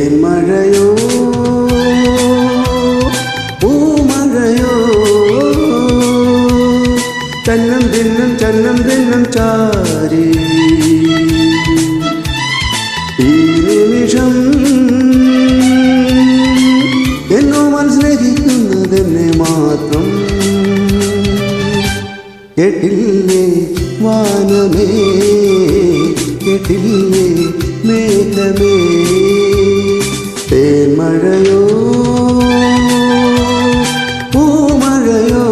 തേന്മഴയോ പൂമഴയോ ചന്നം ഭിന്നം ചാരി ഈ നിമിഷം എന്നോ മനസ്സിലേക്കുന്നതെന്നെ മാത്രം കേട്ടില്ലേ വാനമേ കേട്ടില്ലേ മേഘമേ തേന്മഴയോ പൂമഴയോ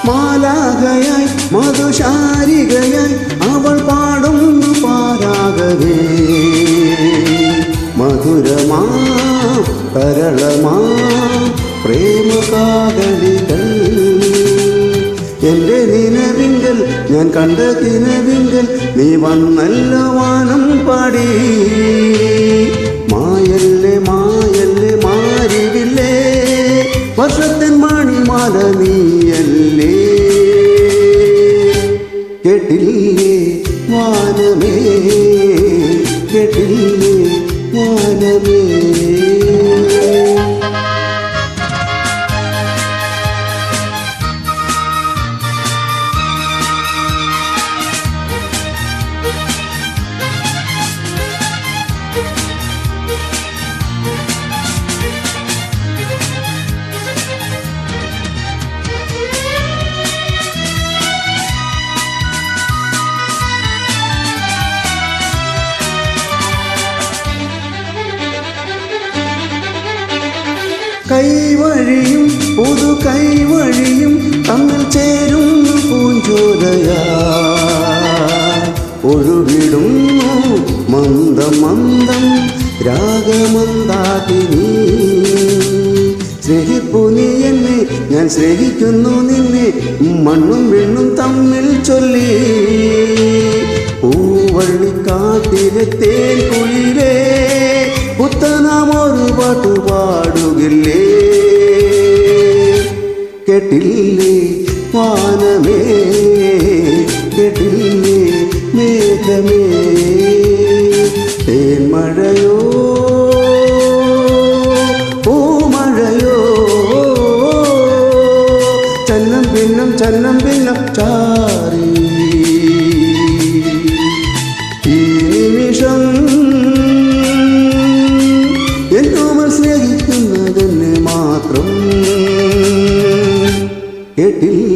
മാലാഖയായി മധുശാരികയായി അവൾ പാടുന്നു പാരാഗവേ മധുരമാ കരളമാ പ്രേമകാകളികൾ എൻ്റെ നിലവിങ്കൽ ഞാൻ കണ്ട കിനവിങ്കൽ നീ വന്നല്ലോ വാനം പാടി മായല്ലേ മായല്ലേ മാരിവില്ലേ വർഷത്തിൻ മണിമാല നീയല്ലേ കേട്ടില്ലേ വാനമേ കേട്ടില്ലേ വാനമേ കൈവഴിയും പുതു കൈവഴിയും തമ്മിൽ ചേരുന്നു പൂഞ്ചോലയാ ഒഴുകിടുന്നു മന്ദം മന്ദം രാഗമന്ദാകിനി സ്നേഹിപ്പു നീ എന്നെ ഞാൻ സ്നേഹിക്കുന്നു നിന്നെ മണ്ണും വിണ്ണും തമ്മിൽ ചൊല്ലി പൂവള്ളിക്കാട്ടിലെ തേൻ കുയിലേ പുത്തനാം ഒരു പാട്ട് പാടുകില്ലേ കേട്ടില്ലേ വാനമേ കേട്ടില്ലേ മേഘമേ തേന്മഴയോ പൂമഴയോ ചന്നം ഭിന്നം ചാരി ഈ നിമിഷം എന്നോ സ്നേഹിക്കുന്നതെന്നെ മാത്രം കേട്ടില്ല